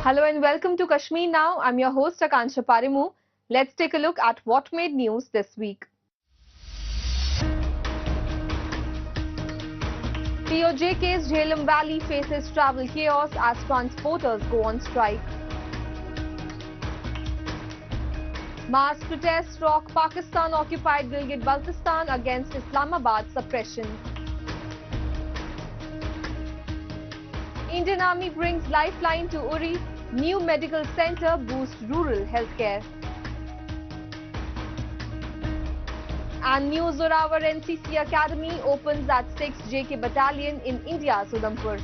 Hello and welcome to Kashmir Now. I'm your host Akansha Parimu. Let's take a look at what made news this week. POJ case Jhelum Valley faces travel chaos as transporters go on strike. Mass protests rock Pakistan-occupied Gilgit Baltistan against Islamabad suppression. Indian Army brings lifeline to Uri. New medical center boosts rural healthcare. And new Zoravar NCC Academy opens at 6th JK Battalion in India's Udhampur.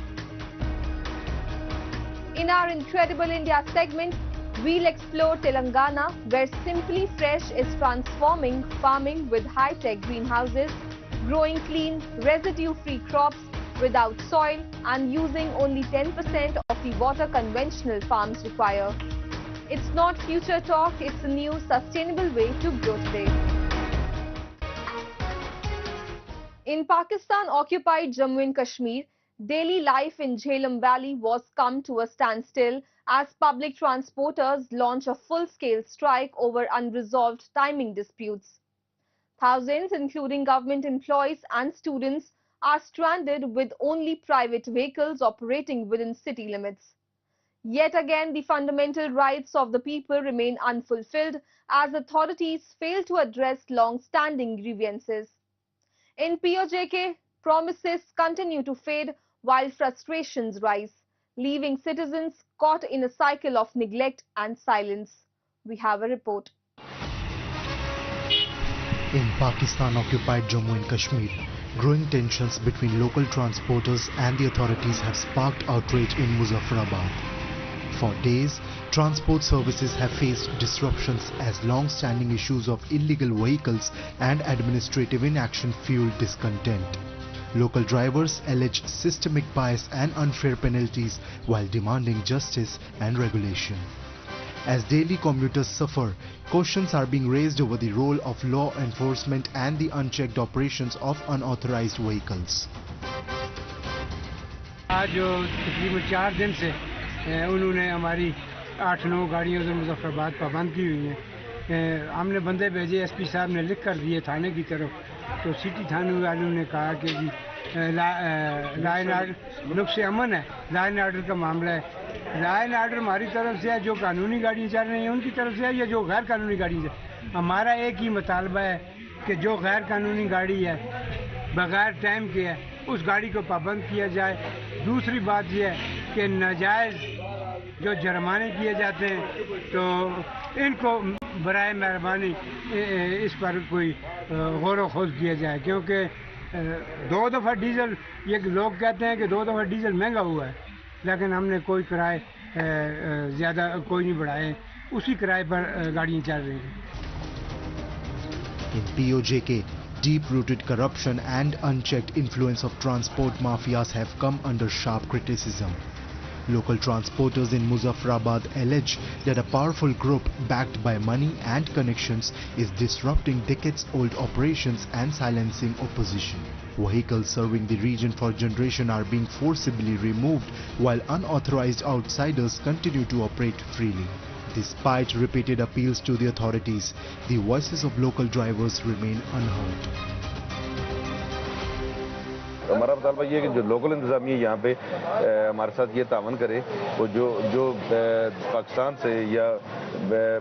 In our Incredible India segment, we'll explore Telangana, where Simply Fresh is transforming farming with high-tech greenhouses, growing clean, residue-free crops without soil and using only 10% of the water conventional farms require. It's not future talk, it's a new sustainable way to grow today. In Pakistan-occupied Jammu and Kashmir, daily life in Jhelum Valley was come to a standstill as public transporters launch a full-scale strike over unresolved timing disputes. Thousands, including government employees and students, are stranded with only private vehicles operating within city limits. Yet again, the fundamental rights of the people remain unfulfilled as authorities fail to address long-standing grievances. In POJK, promises continue to fade while frustrations rise, leaving citizens caught in a cycle of neglect and silence. We have a report. In Pakistan-occupied Jammu and Kashmir, growing tensions between local transporters and the authorities have sparked outrage in Muzaffarabad. For days, transport services have faced disruptions as long-standing issues of illegal vehicles and administrative inaction fuel discontent. Local drivers allege systemic bias and unfair penalties while demanding justice and regulation. As daily commuters suffer, questions are being raised over the role of law enforcement and the unchecked operations of unauthorized vehicles. आज जो तकरीबन 4 दिन से उन्होंने हमारी 8-9 गाड़ियों से मुजफ्फराबाद पाबंद की हुई हैं। हमने बंदे भेजे, एसपी साहब ने लिख कर दिए थाने की तरफ, तो सिटी थाने वालों ने कहा कि जी लॉ एंड ऑर्डर नुक्स अमन है, लॉ एंड ऑर्डर का मामला है। लॉ एंड ऑर्डर हमारी तरफ से है, जो कानूनी गाड़ियाँ चल रही हैं उनकी तरफ से है, या जो गैर कानूनी गाड़ी है। हमारा एक ही मुतालबा है कि जो गैर कानूनी गाड़ी है बगैर टाइम के है उस गाड़ी को पाबंद किया जाए। दूसरी बात यह है कि नाजायज़ जो जुर्माने किए जाते हैं तो इनको बराए मेहरबानी इस पर कोई गौर व खोज किया जाए, क्योंकि 2 दफ़ा डीजल, ये लोग कहते हैं कि 2 दफ़ा डीजल महंगा हुआ है, लेकिन हमने कोई किराए ज़्यादा कोई नहीं बढ़ाए, उसी किराए पर गाड़ियाँ चल रही हैं। In POJK, deep-rooted corruption and unchecked influence of transport mafias have come under sharp criticism. Local transporters in Muzaffarabad allege that a powerful group backed by money and connections is disrupting decades-old operations and silencing opposition. Vehicles serving the region for generation are being forcibly removed while unauthorized outsiders continue to operate freely. Despite repeated appeals to the authorities, the voices of local drivers remain unheard. हमारा मुतालबा ये है कि जो local इंतज़ामिया यहाँ पे हमारे साथ ये तावन करे, वो जो पाकिस्तान से या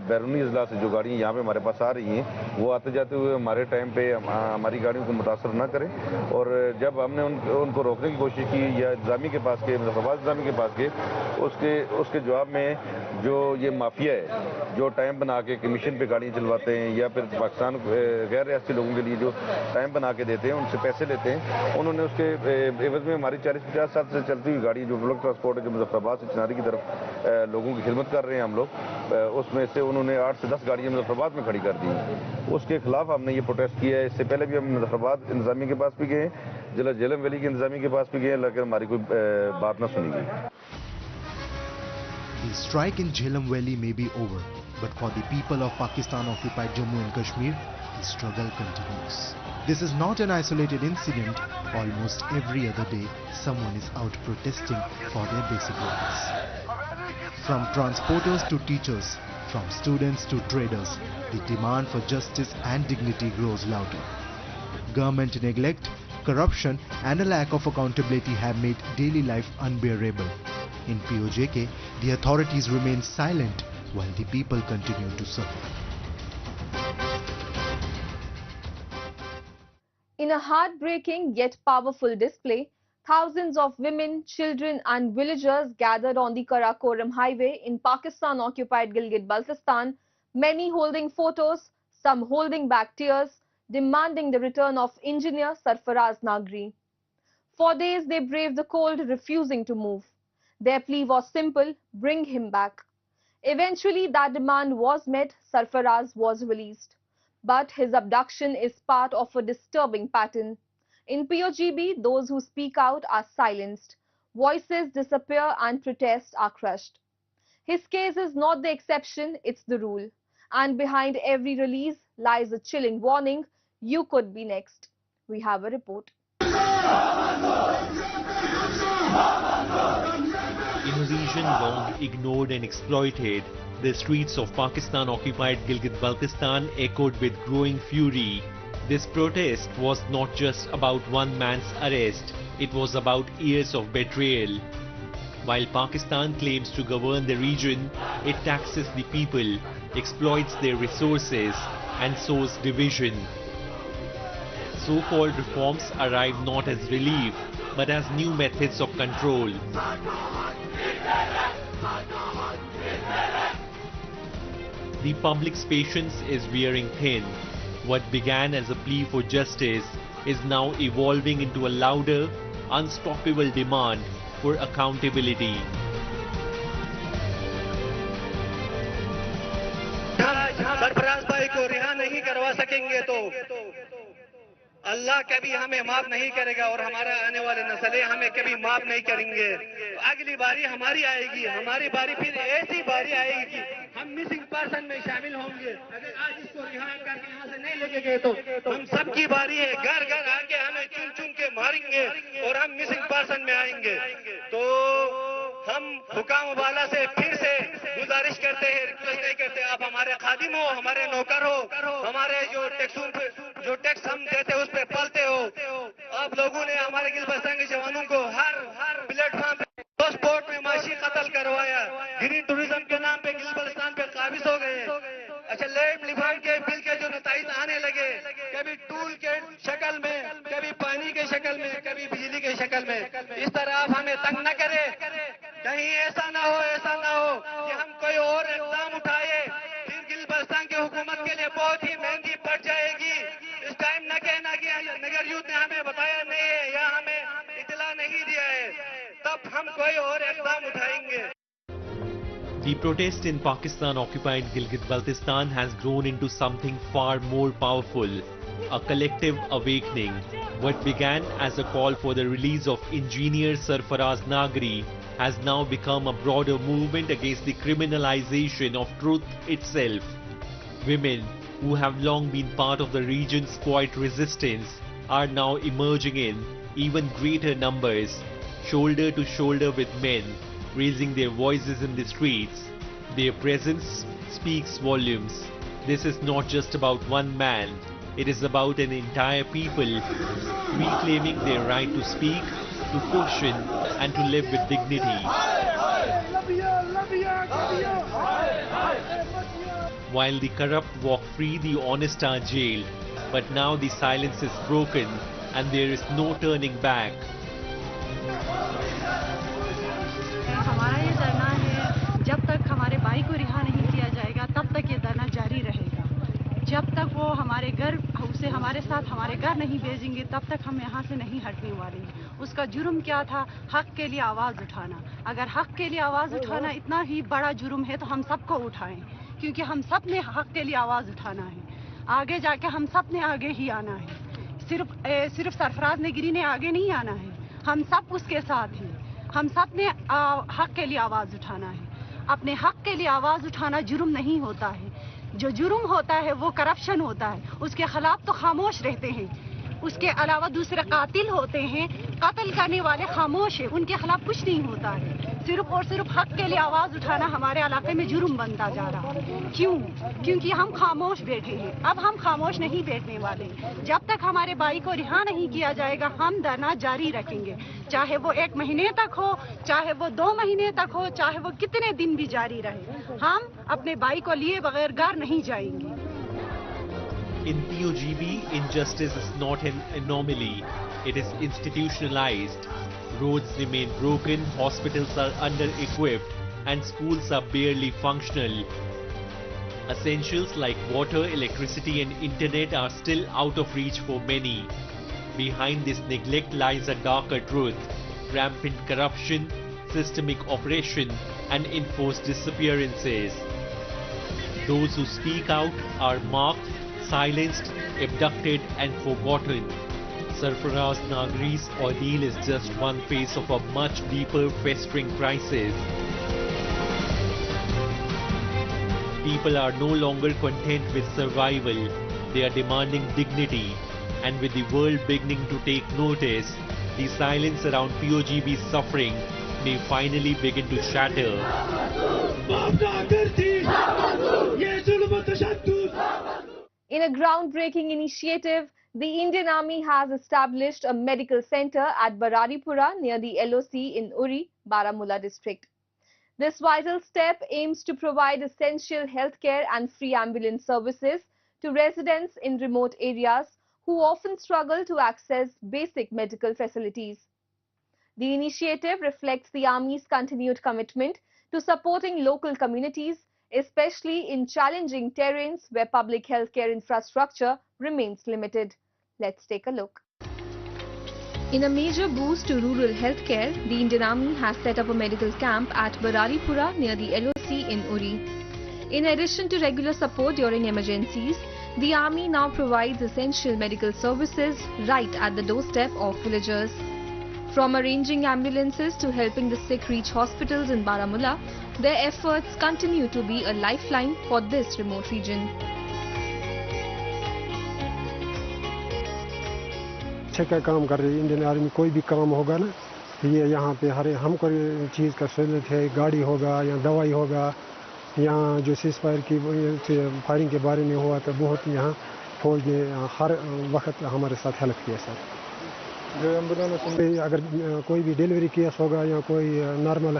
बैरूनी अजला से जो गाड़ियाँ यहाँ पे हमारे पास आ रही हैं वो आते जाते हुए हमारे टाइम पे हमारी गाड़ियों को मुतासर ना करें। और जब हमने उनको रोकने की कोशिश की या इंतज़ामी के पास गए, मुजफ्फराबाद इंतज़ामी के पास गए, उसके जवाब में जो ये माफिया है जो टाइम बना के कमीशन पे गाड़ियाँ चलवाते हैं या फिर पाकिस्तान गैर रियासती लोगों के लिए जो टाइम बना के देते हैं, उनसे पैसे लेते हैं, उन्होंने उसके एवज में हमारी 40-50 साल से चलती हुई गाड़ी जो पब्लिक ट्रांसपोर्ट है जो मुजफ्फराबाद से चिनारी की तरफ लोगों की खिदमत कर रहे हैं हम लोग, उसमें से उन्होंने 8 से 10 गाड़ियाँ मुजफ्फराबाद में खड़ी कर दी। उसके खिलाफ हमने ये प्रोटेस्ट किया है। इससे पहले भी हम मुजफ्फराबाद इंतज़ामी के पास भी गए, जिला झेलम वैली के इंतज़ामी के पास भी गए, लेकिन हमारी कोई बात ना सुनी गई। The strike in Jhelum Valley may be over, but for the people of Pakistan-occupied Jammu and Kashmir, the struggle continues. This is not an isolated incident. Almost every other day, someone is out protesting for their basic rights. From transporters to teachers, from students to traders, the demand for justice and dignity grows louder. Government neglect, corruption and a lack of accountability have made daily life unbearable. In POJK, the authorities remain silent while the people continue to suffer. In a heartbreaking yet powerful display, thousands of women, children and villagers gathered on the Karakoram highway in Pakistan-occupied Gilgit Baltistan, many holding photos, some holding back tears, demanding the return of engineer Sarfaraz Nagri. For days they braved the cold, refusing to move. Their plea was simple: bring him back. Eventually that demand was met, Sarfaraz was released. But his abduction is part of a disturbing pattern. In POGB, those who speak out are silenced. Voices disappear and protests are crushed. His case is not the exception, it's the rule. And behind every release lies a chilling warning: you could be next. We have a report. In a region long ignored and exploited, the streets of Pakistan-occupied Gilgit Baltistan echoed with growing fury. This protest was not just about one man's arrest, it was about years of betrayal. While Pakistan claims to govern the region, it taxes the people, exploits their resources, and sows division. So-called reforms arrive not as relief, but as new methods of control. The public's patience is wearing thin. What began as a plea for justice is now evolving into a louder, unstoppable demand for accountability. Sarfaraz भाई को रिहा नहीं करवा सकेंगे तो अल्लाह कभी हमें माफ नहीं करेगा और हमारा आने वाले नस्लें हमें कभी माफ नहीं करेंगे। तो अगली बारी हमारी आएगी, हमारी बारी फिर ऐसी बारी आएगी कि हम मिसिंग पर्सन में शामिल होंगे। अगर आज इसको रिहा करके यहाँ से नहीं लेके गए तो हम सबकी बारी है, घर घर आके हमें चुन चुन के मारेंगे और हम मिसिंग पर्सन में आएंगे। तो हम हुकाम वाला से फिर से गुजारिश करते हैं, रिक्वेस्ट नहीं करते, आप हमारे खादिम हो, हमारे नौकर हो, हमारे जो टैक्स हम देते उस पे पलते हो। आप लोगों ने हमारे गिलबस्तान के जवानों को हर प्लेटफॉर्म पे स्पोर्ट में माशी कत्ल करवाया। ग्रीन टूरिज्म के नाम पे गिलबस्तान पे काबिज हो गए। अच्छा, लैब लिफान के बिल के जो नताइज आने लगे, कभी टूल के शक्ल में, कभी पानी के शक्ल में, कभी बिजली के शक्ल में, इस तरह आप हमें तंग न करें। कहीं ऐसा ना हो कि हम कोई और इक़दाम उठाए, फिर गिलबस्तान की हुकूमत के लिए बहुत ही महंगी पड़ जाएगी। इस टाइम न कहना कि नगर यूथ ने हमें बताया नहीं है या हमें इतला नहीं दिया है, तब हम कोई और इक़दाम उठाएंगे। The protest in Pakistan-occupied Gilgit Baltistan has grown into something far more powerful, a collective awakening. What began as a call for the release of engineer Sarfaraz Nagri has now become a broader movement against the criminalization of truth itself. Women, who have long been part of the region's quiet resistance, are now emerging in even greater numbers, shoulder to shoulder with men, raising their voices in the streets. Their presence speaks volumes. This is not just about one man, it is about an entire people reclaiming their right to speak, to question and to live with dignity. While the corrupt walk free, the honest are jailed. But now the silence is broken and there is no turning back. हमारा ये धरना है, जब तक हमारे भाई को रिहा नहीं किया जाएगा तब तक ये धरना जारी रहेगा। जब तक वो हमारे घर उसे हमारे साथ हमारे घर नहीं भेजेंगे तब तक हम यहाँ से नहीं हटने वाले हैं। उसका जुर्म क्या था? हक के लिए आवाज़ उठाना। अगर हक के लिए आवाज़ उठाना इतना ही बड़ा जुर्म है तो हम सबको उठाएं, क्योंकि हम सब ने हक के लिए आवाज़ उठाना है। आगे जाके हम सब ने आगे ही आना है। सिर्फ सरफराज नगरी ने आगे नहीं आना है, हम सब उसके साथ हैं। हम सब ने हक के लिए आवाज़ उठाना है। अपने हक के लिए आवाज़ उठाना जुर्म नहीं होता है। जो जुर्म होता है वो करप्शन होता है, उसके खिलाफ तो खामोश रहते हैं। उसके अलावा दूसरे कातिल होते हैं, कत्ल करने वाले खामोश है, उनके खिलाफ कुछ नहीं होता है। सिर्फ और सिर्फ हक के लिए आवाज उठाना हमारे इलाके में जुर्म बनता जा रहा है। क्यों? क्योंकि हम खामोश बैठे हैं। अब हम खामोश नहीं बैठने वाले। जब तक हमारे भाई को रिहा नहीं किया जाएगा, हम धरना जारी रखेंगे, चाहे वो 1 महीने तक हो, चाहे वो 2 महीने तक हो, चाहे वो कितने दिन भी जारी रहे। हम अपने भाई को लिए बगैर घर नहीं जाएंगे। In POGB, injustice is not an anomaly, it is institutionalized. Roads remain broken, hospitals are under-equipped, and schools are barely functional. Essentials like water, electricity and internet are still out of reach for many. Behind this neglect lies a darker truth: rampant corruption, systemic oppression, and enforced disappearances. Those who speak out are marked, silenced, abducted and forgotten. Sarfaraz Nagri's ordeal is just one face of a much deeper festering crisis. People are no longer content with survival, they are demanding dignity, and with the world beginning to take notice, the silence around POGB's suffering may finally begin to shatter. In a groundbreaking initiative, the Indian Army has established a medical center at Bararipura near the LOC in Uri, Baramulla district. This vital step aims to provide essential healthcare and free ambulance services to residents in remote areas who often struggle to access basic medical facilities. The initiative reflects the Army's continued commitment to supporting local communities, especially in challenging terrains where public healthcare infrastructure remains limited. Let's take a look. In a major boost to rural healthcare, the Indian Army has set up a medical camp at Bararipura near the LOC in Uri. In addition to regular support during emergencies, the Army now provides essential medical services right at the doorstep of villagers. From arranging ambulances to helping the sick reach hospitals in Baramulla, their efforts continue to be a lifeline for this remote region. अच्छे का काम कर रही है Indian army. कोई भी काम होगा ना, ये यहाँ पे हर हमको चीज़ का सहूलत है। गाड़ी होगा या दवाई होगा, यहाँ जो सीज फायर की फायरिंग के बारे में हुआ तो बहुत यहाँ फौज ने हर वक्त हमारे साथ हेल्प किया सर। जो एम्बुलेंस अगर कोई भी डिलीवरी केस होगा या कोई नॉर्मल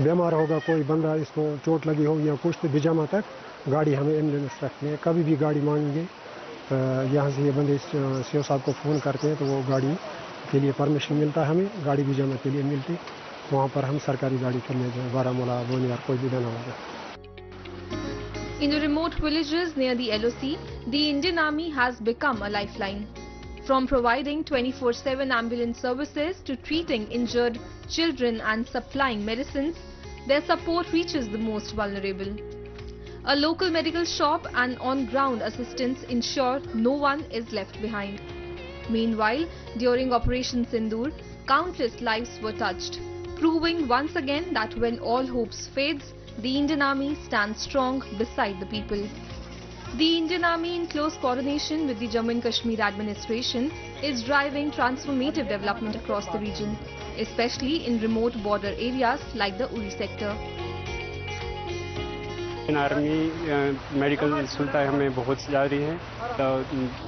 बीमार होगा, कोई बंदा इसको चोट लगी हो या कुछ तो बिजामा तक गाड़ी हमें एम्बुलेंस रखते हैं। कभी भी गाड़ी मांगेंगे यहाँ से ये बंदे सीओ साहब को फ़ोन करते हैं तो वो गाड़ी के लिए परमिशन मिलता है, हमें गाड़ी बिजामा के लिए मिलती। वहाँ पर हम सरकारी गाड़ी कर ले जाए, बारामूला बोनियार कोई भी देना होगा। In the remote villages near the LOC, the Indian Army has become a lifeline. From providing 24/7 ambulance services to treating injured children and supplying medicines, their support reaches the most vulnerable. A local medical shop and on-ground assistance ensure no one is left behind. Meanwhile, during Operation Sindoor, countless lives were touched, proving once again that when all hopes fades, the Indian Army stands strong beside the people. The Indian Army, in close coordination with the Jammu and Kashmir administration, is driving transformative development across the region, especially in remote border areas like the Uri sector. Indian army medical सुविधाएं हमें बहुत जा रही है। तो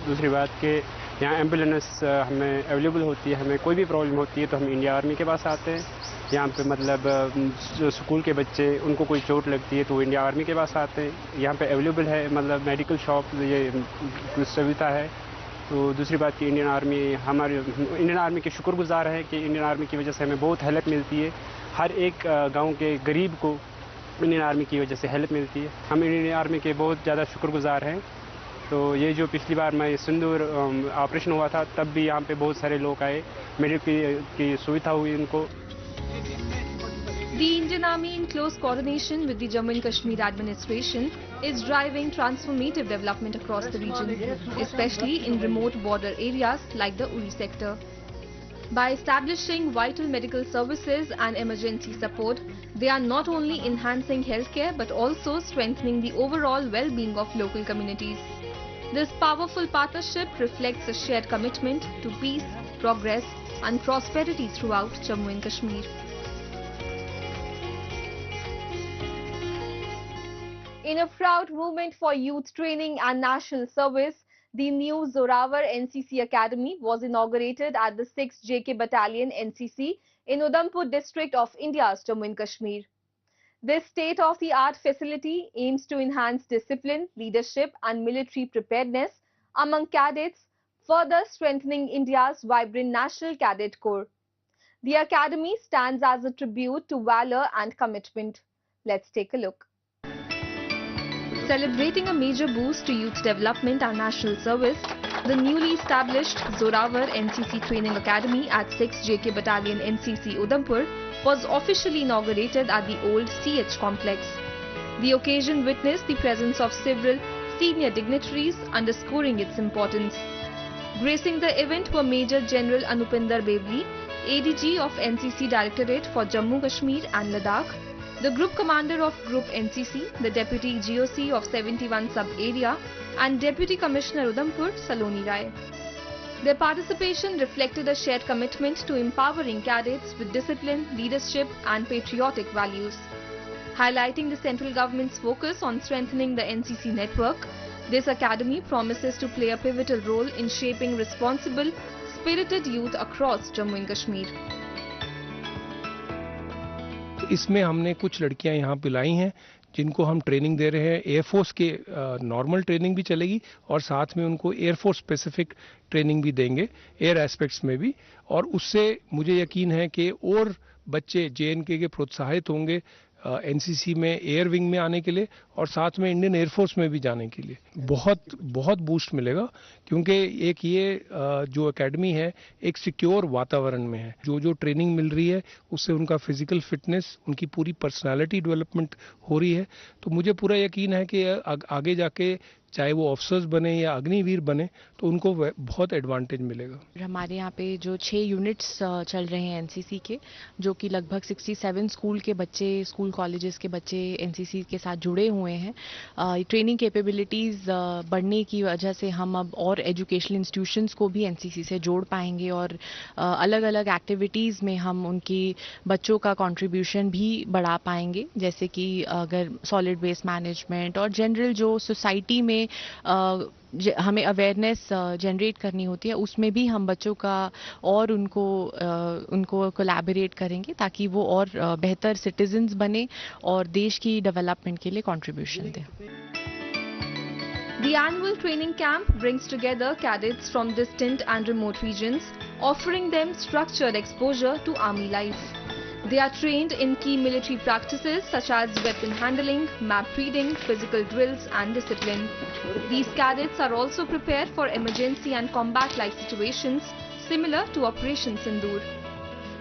दूसरी बात कि यहाँ एम्बुलेंस हमें अवेलेबल होती है। हमें कोई भी प्रॉब्लम होती है तो हम इंडियन आर्मी के पास आते हैं। यहाँ पे मतलब जो स्कूल के बच्चे उनको कोई चोट लगती है तो इंडियन आर्मी के पास आते हैं। यहाँ पे अवेलेबल है मतलब मेडिकल शॉप, ये सुविधा है। तो दूसरी बात कि इंडियन आर्मी के शुक्रगुजार हैं कि इंडियन आर्मी की वजह से हमें बहुत हेल्प मिलती है। हर एक गाँव के गरीब को इंडियन आर्मी की वजह से हेल्प मिलती है। हम इंडियन आर्मी के बहुत ज़्यादा शुक्रगुजार हैं। तो ये जो पिछली बार मैं सिंदूर ऑपरेशन हुआ था तब भी यहाँ पे बहुत सारे लोग आए, मेडिकल की सुविधा हुई उनको। The Indian Army, in close coordination with the Jammu and Kashmir administration, is driving transformative development across the region, especially in remote border areas like the Uri sector. By establishing vital medical services and emergency support, they are not only enhancing healthcare but also strengthening the overall well-being of local communities. This powerful partnership reflects a shared commitment to peace, progress and prosperity throughout Jammu and Kashmir. In a proud moment for youth training and national service, the new Zoravar NCC Academy was inaugurated at the 6th JK Battalion NCC in Udhampur district of India's Jammu and Kashmir. This state-of-the-art facility aims to enhance discipline, leadership and military preparedness among cadets, further strengthening India's vibrant National Cadet Corps. The academy stands as a tribute to valor and commitment. Let's take a look. Celebrating a major boost to youth development and national service, the newly established Zoravar NCC Training Academy at 6th JK Battalion NCC Udhampur was officially inaugurated at the old CH complex. The occasion witnessed the presence of several senior dignitaries, underscoring its importance. Gracing the event were Major General Anupinder Bevli, ADG of NCC Directorate for Jammu, Kashmir and Ladakh, the Group Commander of Group NCC, the Deputy GOC of 71 Sub-Area and Deputy Commissioner Udhampur, Saloni Rai. Their participation reflected a shared commitment to empowering cadets with discipline, leadership and patriotic values. Highlighting the central government's focus on strengthening the NCC network, this academy promises to play a pivotal role in shaping responsible, spirited youth across Jammu and Kashmir. इसमें हमने कुछ लड़कियां यहाँ पे लाई हैं जिनको हम training दे रहे हैं। एयरफोर्स के नॉर्मल ट्रेनिंग भी चलेगी और साथ में उनको एयरफोर्स स्पेसिफिक ट्रेनिंग भी देंगे एयर एस्पेक्ट्स में भी, और उससे मुझे यकीन है कि और बच्चे जेएनके के प्रोत्साहित होंगे एनसीसी में एयर विंग में आने के लिए और साथ में इंडियन एयरफोर्स में भी जाने के लिए। बहुत बूस्ट मिलेगा क्योंकि एक ये जो एकेडमी है एक सिक्योर वातावरण में है। जो ट्रेनिंग मिल रही है उससे उनका फिजिकल फिटनेस, उनकी पूरी पर्सनालिटी डेवलपमेंट हो रही है। तो मुझे पूरा यकीन है कि आगे जाके चाहे वो ऑफिसर्स बने या अग्निवीर बने तो उनको बहुत एडवांटेज मिलेगा। हमारे यहाँ पे जो 6 यूनिट्स चल रहे हैं एनसीसी के, जो कि लगभग 67 स्कूल के बच्चे, स्कूल कॉलेजेस के बच्चे एनसीसी के साथ जुड़े हुए हैं। ट्रेनिंग कैपेबिलिटीज़ बढ़ने की वजह से हम अब और एजुकेशनल इंस्टीट्यूशंस को भी एनसीसी से जोड़ पाएंगे और अलग अलग एक्टिविटीज़ में हम उनकी बच्चों का कंट्रीब्यूशन भी बढ़ा पाएंगे, जैसे कि अगर सॉलिड वेस्ट मैनेजमेंट और जनरल जो सोसाइटी में हमें अवेयरनेस जनरेट करनी होती है, उसमें भी हम बच्चों का और उनको कोलैबोरेट करेंगे ताकि वो और बेहतर सिटीजन्स बने और देश की डेवलपमेंट के लिए कंट्रीब्यूशन दें। The annual training camp brings together cadets from distant and remote regions, offering them structured exposure to army life. They are trained in key military practices such as weapon handling, map reading, physical drills and discipline. These cadets are also prepared for emergency and combat-like situations similar to Operation Sindoor.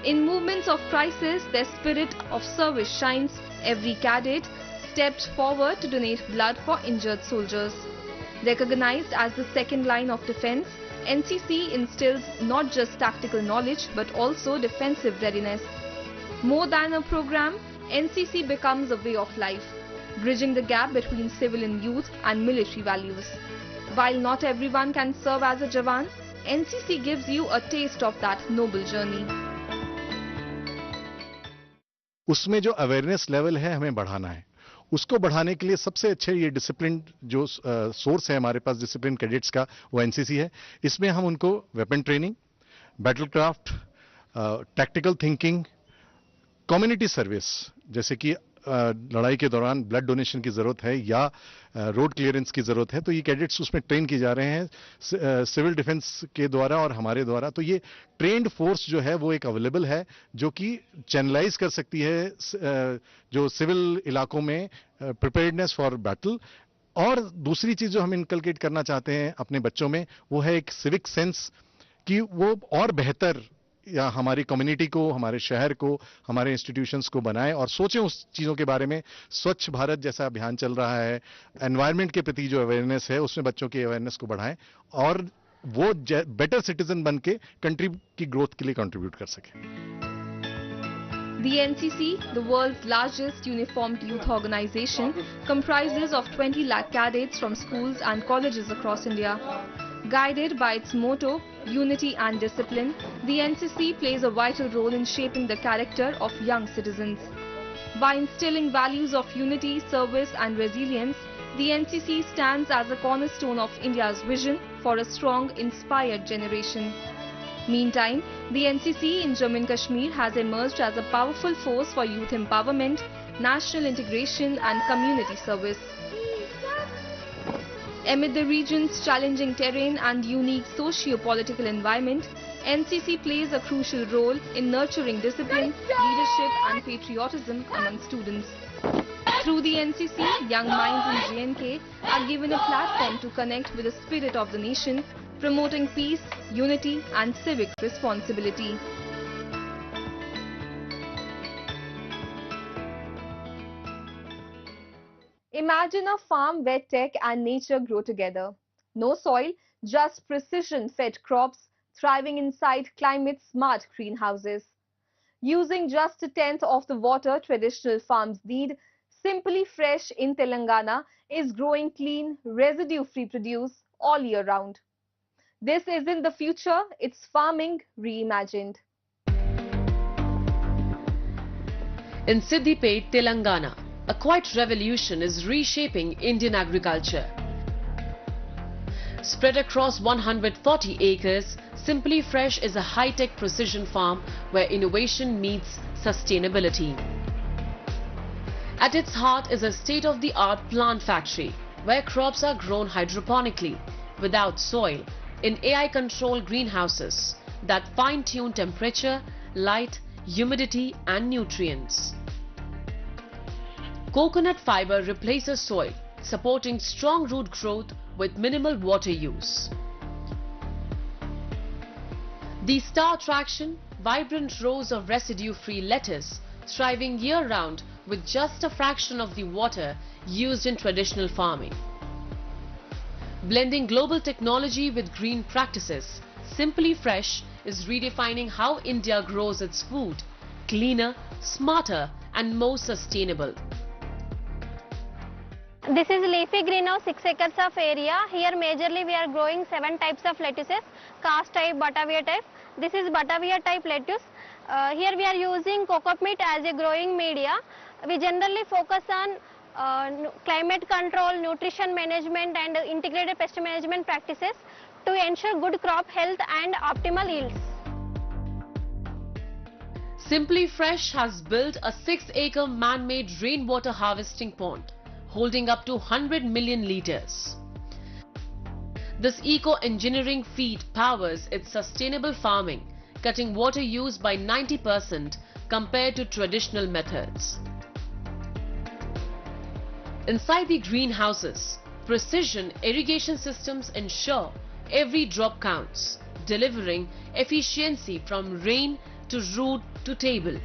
In movements of crisis, their spirit of service shines. Every cadet stepped forward to donate blood for injured soldiers. Recognized as the second line of defense, NCC instills not just tactical knowledge but also defensive readiness. More than a program, NCC becomes a way of life, bridging the gap between civilian youth and military values. While not everyone can serve as a Jawan, NCC gives you a taste of that noble journey. उसमें जो awareness level है हमें बढ़ाना है। उसको बढ़ाने के लिए सबसे अच्छे ये डिसिप्लिन जो सोर्स है हमारे पास डिसिप्लिन कैडेट्स का, वो एनसीसी है। इसमें हम उनको weapon training, battle craft, tactical thinking, community service, जैसे कि लड़ाई के दौरान ब्लड डोनेशन की जरूरत है या रोड क्लियरेंस की जरूरत है, तो ये कैडेट्स उसमें ट्रेन किए जा रहे हैं सिविल डिफेंस के द्वारा और हमारे द्वारा। तो ये ट्रेन्ड फोर्स जो है वो एक अवेलेबल है जो कि चैनलाइज कर सकती है जो सिविल इलाकों में प्रिपेयर्डनेस फॉर बैटल। और दूसरी चीज जो हम इनकलकेट करना चाहते हैं अपने बच्चों में वो है एक सिविक सेंस, कि वो और बेहतर या हमारी कम्युनिटी को, हमारे शहर को, हमारे इंस्टीट्यूशंस को बनाएं और सोचें उस चीज़ों के बारे में। स्वच्छ भारत जैसा अभियान चल रहा है, एनवायरनमेंट के प्रति जो अवेयरनेस है उसमें बच्चों की अवेयरनेस को बढ़ाएं और वो बेटर सिटीजन बन के कंट्री की ग्रोथ के लिए कंट्रीब्यूट कर सकें। The NCC, the world's largest uniformed youth organization, comprises of 20 lakh cadets from schools and colleges across India. Guided by its motto, unity and discipline, the NCC plays a vital role in shaping the character of young citizens. By instilling values of unity, service and resilience, the NCC stands as a cornerstone of India's vision for a strong, inspired generation. Meantime, the NCC in Jammu and Kashmir has emerged as a powerful force for youth empowerment, national integration and community service. Amid the region's challenging terrain and unique socio-political environment, NCC plays a crucial role in nurturing discipline, leadership and patriotism among students. Through the NCC, young minds in J&K are given a platform to connect with the spirit of the nation, promoting peace, unity and civic responsibility. Imagine a farm where tech and nature grow together. No soil, just precision-fed crops thriving inside climate-smart greenhouses. Using just a tenth of the water traditional farms need, Simply Fresh in Telangana is growing clean, residue-free produce all year round. This isn't the future, it's farming reimagined. In Siddipet, Telangana, a quiet revolution is reshaping Indian agriculture. Spread across 140 acres, Simply Fresh is a high-tech precision farm where innovation meets sustainability. At its heart is a state-of-the-art plant factory where crops are grown hydroponically, without soil, in AI-controlled greenhouses that fine-tune temperature, light, humidity and nutrients. Coconut fiber replaces soil, supporting strong root growth with minimal water use. The star attraction, vibrant rows of residue-free lettuce, thriving year-round with just a fraction of the water used in traditional farming. Blending global technology with green practices, Simply Fresh is redefining how India grows its food, cleaner, smarter and more sustainable. This is leafy greenhouse, 6 acres of area. Here majorly we are growing 7 types of lettuces, cast type, Batavia type. This is Batavia type lettuce. Here we are using coconut meat as a growing media. We generally focus on climate control, nutrition management and integrated pest management practices to ensure good crop health and optimal yields. Simply Fresh has built a 6-acre man-made rainwater harvesting pond, holding up to 100 million litres. This eco-engineering feat powers its sustainable farming, cutting water use by 90% compared to traditional methods. Inside the greenhouses, precision irrigation systems ensure every drop counts, delivering efficiency from rain to root to table.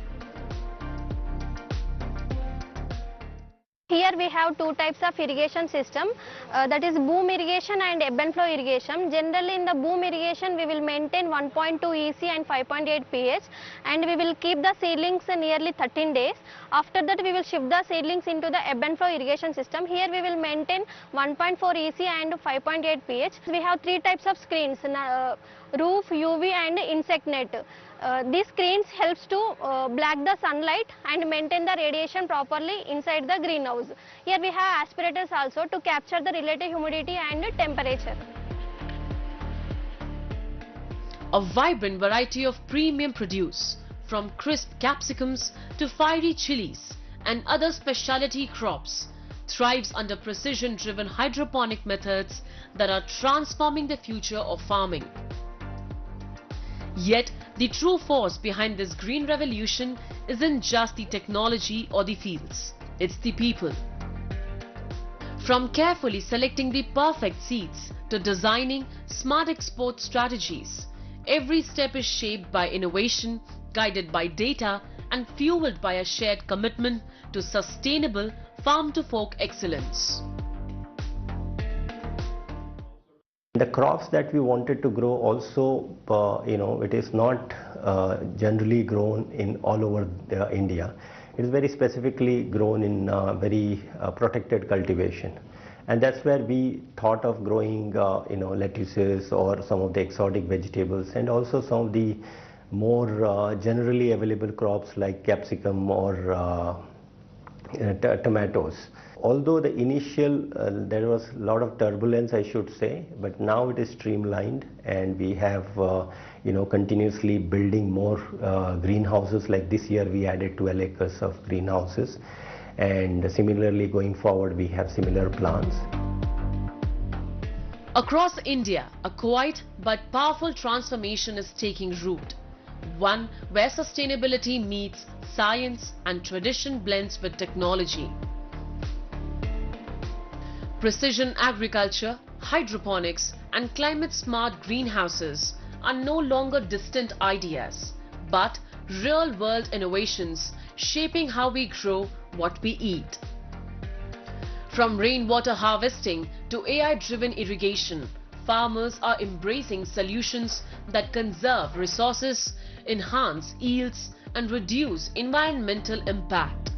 Here we have 2 types of irrigation system, that is boom irrigation and ebb and flow irrigation. Generally in the boom irrigation we will maintain 1.2 EC and 5.8 pH and we will keep the seedlings nearly 13 days. After that we will shift the seedlings into the ebb and flow irrigation system. Here we will maintain 1.4 EC and 5.8 pH. We have 3 types of screens, roof, UV and insect net. These screens helps to block the sunlight and maintain the radiation properly inside the greenhouse. Here we have aspirators also to capture the relative humidity and temperature. A vibrant variety of premium produce, from crisp capsicums to fiery chilies and other specialty crops, thrives under precision-driven hydroponic methods that are transforming the future of farming. Yet, the true force behind this green revolution isn't just the technology or the fields, it's the people. From carefully selecting the perfect seeds to designing smart export strategies, every step is shaped by innovation, guided by data and fueled by a shared commitment to sustainable farm-to-fork excellence. The crops that we wanted to grow also, it is not generally grown in all over India. It is very specifically grown in very protected cultivation. And that's where we thought of growing, lettuces or some of the exotic vegetables, and also some of the more generally available crops like capsicum or tomatoes. Although the initial, there was a lot of turbulence, I should say, but now it is streamlined, and we have, continuously building more greenhouses. Like this year we added 12 acres of greenhouses, and similarly going forward we have similar plans. Across India, a quiet but powerful transformation is taking root. One where sustainability meets science and tradition blends with technology. Precision agriculture, hydroponics and climate-smart greenhouses are no longer distant ideas, but real-world innovations shaping how we grow what we eat. From rainwater harvesting to AI-driven irrigation, farmers are embracing solutions that conserve resources, enhance yields and reduce environmental impact.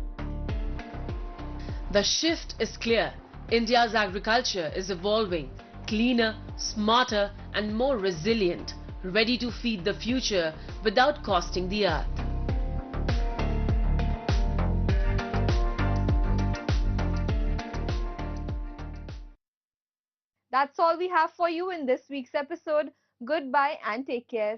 The shift is clear. India's agriculture is evolving, cleaner, smarter and more resilient, ready to feed the future without costing the earth. That's all we have for you in this week's episode. Goodbye and take care.